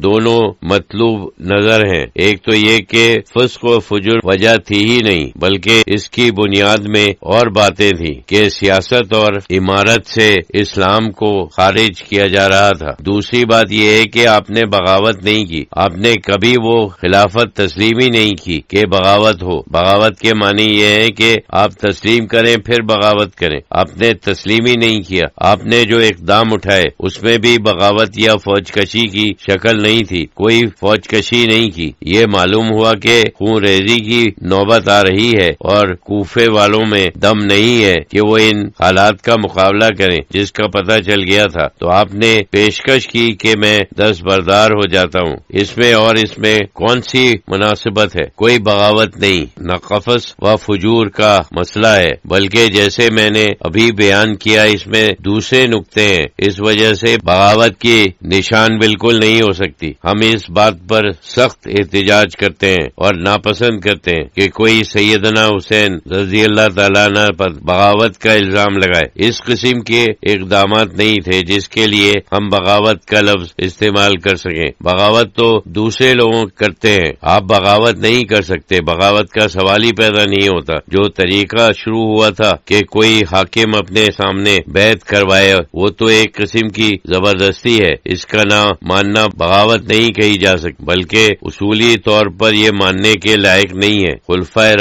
دونوں مطلوب نظر ہیں۔ ایک تو یہ کہ فسق و فجور وجہ تھی ہی نہیں، بلکہ اس کی بنیاد میں اور باتیں تھیں کہ سیاست اور عمارت سے اسلام کو خارج کیا جا رہا تھا۔ دوسری بات یہ ہے کہ آپ نے بغاوت نہیں کی، آپ نے کبھی وہ خلافت تسلیم ہی نہیں کی کہ بغاوت ہو۔ بغاوت کے معنی یہ ہے کہ آپ تسلیم کریں پھر بغاوت کریں، آپ نے تسلیم ہی نہیں کیا۔ آپ نے جو اقدام اٹھائے اس میں بھی بغاوت یا فوج کشی کی شکل نہیں تھی، کوئی فوج کشی نہیں کی۔ یہ معلوم ہوا کہ خون ریزی کی نوبت آ رہی ہے اور کوفے والوں میں دم نہیں ہے کہ وہ ان حالات کا مقابلہ کریں جس کا پتہ چل گیا تھا، تو آپ نے پیشکش کی کہ میں دستبردار ہو جاتا ہوں۔ اس میں اور اس میں کون سی مناسبت ہے؟ کوئی بغاوت نہیں، نہ قفص و فجور کا مسئلہ ہے، بلکہ جیسے میں نے ابھی بیان کیا اس میں دوسرے نقطے ہیں، اس وجہ سے بغاوت کی نشان بالکل نہیں ہو سکتی۔ ہم اس بات پر سخت احتجاج کرتے ہیں اور ناپسند کرتے ہیں کہ کوئی سیدنا حسین رضی اللہ تعالیٰ عنہ پر بغاوت کا الزام لگائے۔ اس قسم کے اقدامات نہیں تھے جس کے لیے ہم بغاوت کا لفظ استعمال کر سکیں۔ بغاوت تو دوسرے لوگ کرتے ہیں، آپ بغاوت نہیں کر سکتے، بغاوت کا سوال ہی پیدا نہیں ہوتا۔ جو طریقہ شروع ہوا تھا کہ کوئی حاکم اپنے سامنے بیعت کروائے، وہ تو ایک قسم کی زبردستی ہے، اس کا نام ماننا بغاوت نہیں کہی جا سکتی، بلکہ اصولی طور پر یہ ماننے کے لائق نہیں ہے۔ خلفائے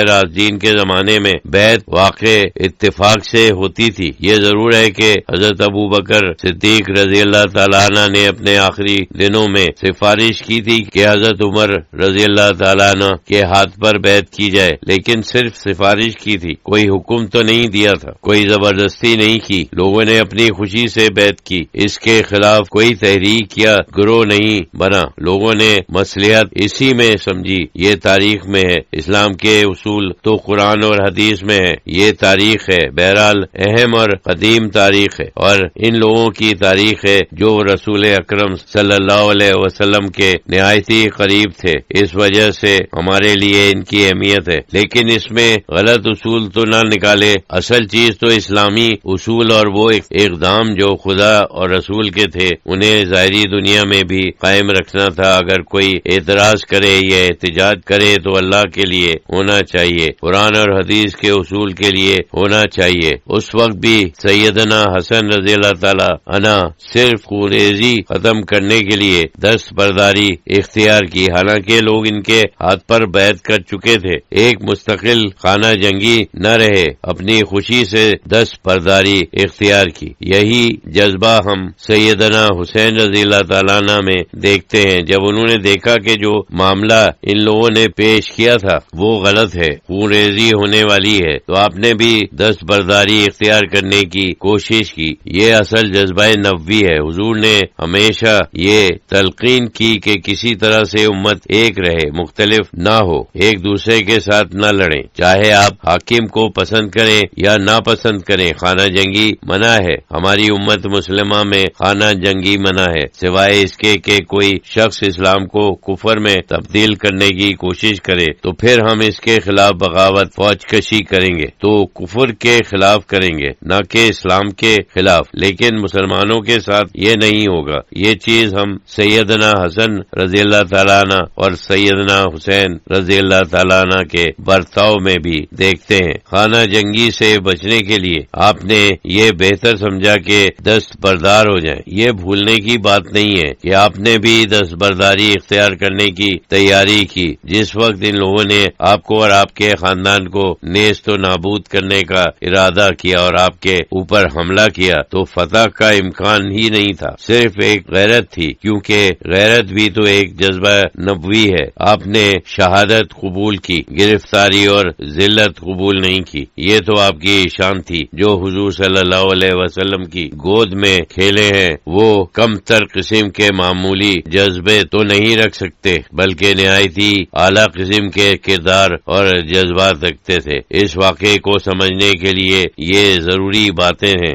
راشدین کے زمانے میں بیعت واقع اتفاق سے ہوتی تھی۔ یہ ضرور ہے کہ حضرت ابو بکر صدیق رضی اللہ تعالیٰ عنہ نے اپنے آخری دنوں میں سفارش کی تھی کہ حضرت عمر رضی اللہ تعالیٰ عنہ کے ہاتھ پر بیعت کی جائے، لیکن صرف سفارش کی تھی، کوئی حکم تو نہیں دیا تھا، کوئی زبردستی نہیں کی، لوگوں نے اپنی خوشی سے بیعت کی، اس کے خلاف کوئی تحریک یا گروہ نہیں بنا، لوگوں نے مصلحت اسی میں سمجھی۔ یہ تاریخ میں ہے، اسلام کے اصول تو قرآن اور حدیث میں ہے، یہ تاریخ ہے، بہرحال اہم اور قدیم تاریخ ہے، اور ان لوگوں کی تاریخ ہے جو رسول اکرم صلی اللہ علیہ وسلم کے نہایت ہی قریب تھے، اس وجہ سے ہمارے لیے ان کی اہمیت ہے۔ لیکن اس میں غلط اصول تو نہ نکالے، اصل چیز تو اسلامی اصول اور وہ اقدام جو خدا اور رسول کے تھے انہیں ظاہری دنیا میں بھی قائم رکھنا تھا۔ اگر کوئی اعتراض کرے یا احتجاج کرے تو اللہ کے لیے ہونا چاہیے، قرآن اور حدیث کے اصول کے لیے ہونا چاہیے۔ اس وقت بھی سیدنا حسن رضی اللہ تعالی عنہ صرف خوریزی ختم کرنے کے لیے دستبرداری اختیار کی، حالانکہ لوگ ان کے ہاتھ پر بیعت کر چکے تھے۔ ایک مستقل خانہ جنگی نہ رہے، اپنی خوشی سے دستبرداری اختیار کی۔ یہی جذبہ ہم سیدنا حسین رضی اللہ تعالیٰ عنہ میں دیکھتے ہیں۔ جب انہوں نے دیکھا کہ جو معاملہ ان لوگوں نے پیش کیا تھا وہ غلط ہے، خون ریزی ہونے والی ہے، تو آپ نے بھی دستبرداری اختیار کرنے کی کوشش کی۔ یہ اصل جذبہ نبوی ہے۔ حضور نے ہمیشہ یہ تلقین کی کہ کسی طرح سے امت ایک رہے، مختلف نہ ہو، ایک دوسرے کے ساتھ نہ لڑیں، چاہے آپ حاکم کو پسند کریں یا ناپسند کریں۔ خانہ جنگی منع ہے، ہماری امت مسلمہ میں خانہ جنگی منع ہے، سوائے اس کے کہ کوئی شخص اسلام کو کفر میں تبدیل کرنے کی کوشش کرے تو پھر ہم اس کے خلاف بغاوت فوج کشی کریں گے، تو کفر کے خلاف کریں گے نہ کہ اسلام کے خلاف، لیکن مسلمانوں کے ساتھ یہ نہیں ہوگا۔ یہ چیز ہم سیدنا حسن رضی اللہ تعالیٰ عنہ اور سیدنا حسین رضی اللہ تعالیٰ عنہ کے برتاؤ میں بھی دیکھتے ہیں۔ خانہ جنگی سے بچنے کے لیے آپ نے یہ بہتر سمجھا کہ دستبردار ہو جائیں۔ یہ بھولنے کی بات نہیں ہے کہ آپ نے بھی دستبرداری اختیار کرنے کی تیاری کی۔ جس وقت ان لوگوں نے آپ کو اور آپ کے خاندان کو نیست و نابود کرنے کا ارادہ کیا اور آپ کے اوپر حملہ کیا تو فتح کا امکان ہی نہیں تھا، صرف ایک غیرت تھی، کیونکہ غیرت بھی تو ایک جذبہ نبوی ہے۔ آپ نے شہادت قبول کی، گرفتاری اور ذلت قبول نہیں کی۔ یہ تو آپ کی شان تھی۔ جو حضور صلی اللہ علیہ وسلم کی گود میں کھیلے ہیں وہ کم تر قسم کے معمولی جذبے تو نہیں رکھ سکتے، بلکہ نہایت ہی اعلیٰ قسم کے کردار اور جذبات رکھتے تھے۔ اس واقعے کو سمجھنے کے لیے یہ ضروری باتیں ہیں۔